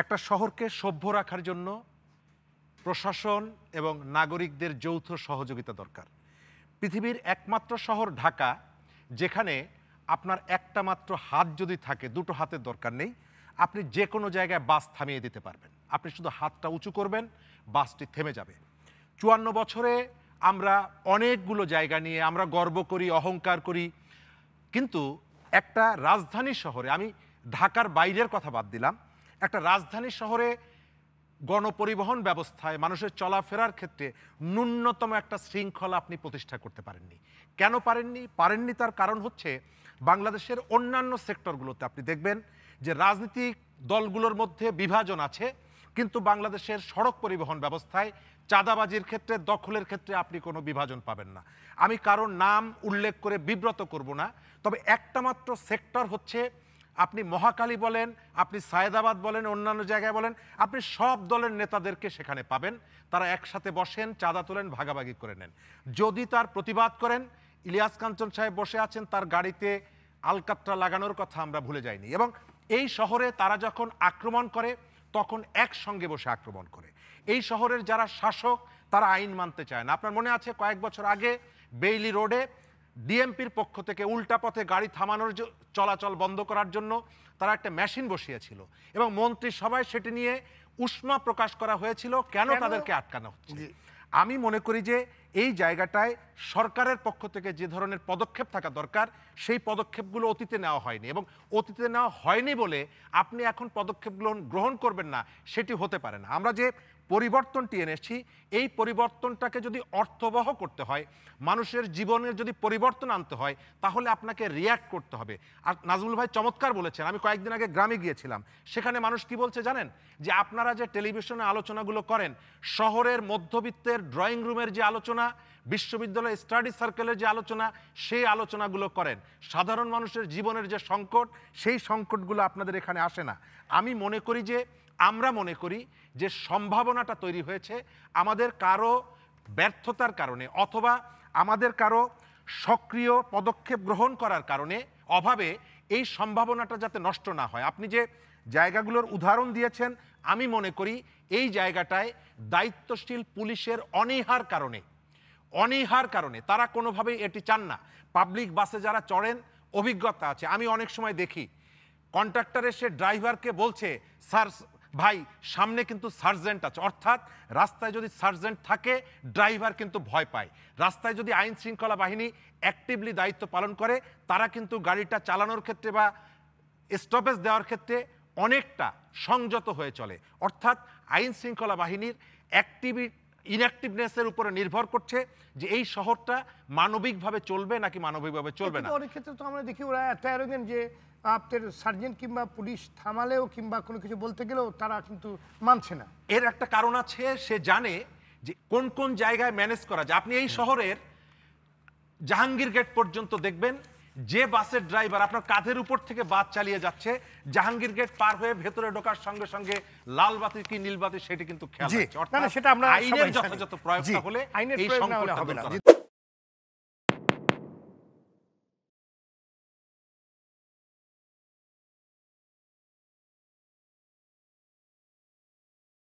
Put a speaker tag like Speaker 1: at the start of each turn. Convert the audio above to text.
Speaker 1: একটা শহরকে সভ্য রাখার জন্য প্রশাসন এবং নাগরিকদের যৌথ সহযোগিতা দরকার। পৃথিবীর একমাত্র শহর ঢাকা, যেখানে আপনার একটা মাত্র হাত যদি থাকে, দুটো হাতের দরকার নেই, আপনি যে কোনো জায়গায় বাস থামিয়ে দিতে পারবেন। আপনি শুধু হাতটা উঁচু করবেন, বাসটি থেমে যাবে। ৫৪ বছরে আমরা অনেকগুলো জায়গা নিয়ে আমরা গর্ব করি, অহংকার করি, কিন্তু একটা রাজধানী শহরে, আমি ঢাকার বাইরের কথা বাদ দিলাম, একটা রাজধানী শহরে গণপরিবহন ব্যবস্থায় মানুষের চলাফেরার ক্ষেত্রে ন্যূনতম একটা শৃঙ্খলা আপনি প্রতিষ্ঠা করতে পারেননি। কেন পারেননি তার কারণ হচ্ছে বাংলাদেশের অন্যান্য সেক্টরগুলোতে আপনি দেখবেন যে রাজনৈতিক দলগুলোর মধ্যে বিভাজন আছে, কিন্তু বাংলাদেশের সড়ক পরিবহন ব্যবস্থায় চাঁদাবাজির ক্ষেত্রে, দখলের ক্ষেত্রে আপনি কোনো বিভাজন পাবেন না। আমি কারোর নাম উল্লেখ করে বিব্রত করব না, তবে একটা মাত্র সেক্টর হচ্ছে, আপনি মহাখালী বলেন, আপনি সায়েদাবাদ বলেন, অন্যান্য জায়গায় বলেন, আপনি সব দলের নেতাদেরকে সেখানে পাবেন। তারা একসাথে বসেন, চাঁদা তোলেন, ভাগাভাগি করে নেন। যদি তার প্রতিবাদ করেন, ইলিয়াস কাঞ্চন সাহেব বসে আছেন, তার গাড়িতে আলকাতরা লাগানোর কথা আমরা ভুলে যাইনি। এবং এই শহরে তারা যখন আক্রমণ করে, তখন একসঙ্গে বসে আক্রমণ করে। এই শহরের যারা শাসক, তারা আইন মানতে চায় না। আপনার মনে আছে কয়েক বছর আগে বেইলি রোডে ডিএমপির পক্ষ থেকে উল্টা পথে গাড়ি থামানোর চলাচল বন্ধ করার জন্য তারা একটা মেশিন বসিয়েছিল, এবং মন্ত্রিসভায় সেটি নিয়ে উষ্মা প্রকাশ করা হয়েছিল, কেন তাদেরকে আটকানো হচ্ছে। আমি মনে করি যে এই জায়গাটায় সরকারের পক্ষ থেকে যে ধরনের পদক্ষেপ থাকা দরকার, সেই পদক্ষেপগুলো অতীতে নেওয়া হয়নি, এবং অতীতে নেওয়া হয়নি বলে আপনি এখন পদক্ষেপগুলো গ্রহণ করবেন না, সেটি হতে পারে না। আমরা যে পরিবর্তনটি এনেছি, এই পরিবর্তনটাকে যদি অর্থবহ করতে হয়, মানুষের জীবনের যদি পরিবর্তন আনতে হয়, তাহলে আপনাকে রিয়্যাক্ট করতে হবে। আর নাজমুল ভাই চমৎকার বলেছেন, আমি কয়েকদিন আগে গ্রামে গিয়েছিলাম, সেখানে মানুষ কি বলছে জানেন? যে আপনারা যে টেলিভিশনে আলোচনাগুলো করেন, শহরের মধ্যবিত্তের ড্রয়িং রুমের যে আলোচনা, বিশ্ববিদ্যালয় স্টাডি সার্কেলের যে আলোচনা, সেই আলোচনাগুলো করেন। সাধারণ মানুষের জীবনের যে সংকট, সেই সংকটগুলো আপনাদের এখানে আসে না। আমরা মনে করি যে সম্ভাবনাটা তৈরি হয়েছে আমাদের কারো ব্যর্থতার কারণে, অথবা আমাদের কারো সক্রিয় পদক্ষেপ গ্রহণ করার কারণে, অভাবে এই সম্ভাবনাটা যাতে নষ্ট না হয়। আপনি যে জায়গাগুলোর উদাহরণ দিয়েছেন, আমি মনে করি এই জায়গাটায় দায়িত্বশীল পুলিশের অনীহার কারণে তারা কোনোভাবেই এটি চান না। পাবলিক বাসে যারা চড়েন, অভিজ্ঞতা আছে, আমি অনেক সময় দেখি কন্ট্রাক্টর এসে ড্রাইভারকে বলছে, স্যার ভাই সামনে কিন্তু সার্জেন্ট আছে, অর্থাৎ রাস্তায় যদি সার্জেন্ট থাকে ড্রাইভার কিন্তু ভয় পায়। রাস্তায় যদি আইন শৃঙ্খলা বাহিনী অ্যাক্টিভলি দায়িত্ব পালন করে, তারা কিন্তু গাড়িটা চালানোর ক্ষেত্রে বা স্টপেজ দেওয়ার ক্ষেত্রে অনেকটা সংযত হয়ে চলে। অর্থাৎ আইন শৃঙ্খলা বাহিনীর ইনঅ্যাক্টিভনেসের উপরে নির্ভর করছে যে এই শহরটা মানবিকভাবে চলবে নাকি মানবিকভাবে চলবে না।
Speaker 2: অনেক ক্ষেত্রে তো আমরা দেখি ওরা এত অ্যারোগেন্ট যে আপনার সার্জেন্ট কিংবা পুলিশ থামালেও কিংবা কোনো কিছু বলতে গেলেও তারা কিন্তু মানছে না।
Speaker 1: এর একটা কারণ আছে, সে জানে যে কোন কোন জায়গায় ম্যানেজ করা যায়। আপনি এই শহরের জাহাঙ্গীর গেট পর্যন্ত দেখবেন, যে বাসের ড্রাইভার আপনার কাঁধের উপর থেকে বাস চালিয়ে যাচ্ছে, জাহাঙ্গীর গেট পার হয়ে ভেতরে ঢোকার সঙ্গে সঙ্গে লাল বাতি কি নীল বাতি সেটি কিন্তু খেয়াল রাখছে। অর্থাৎ আইনের যথাযথ প্রয়োগ হলে এই সংকটটা হবে না।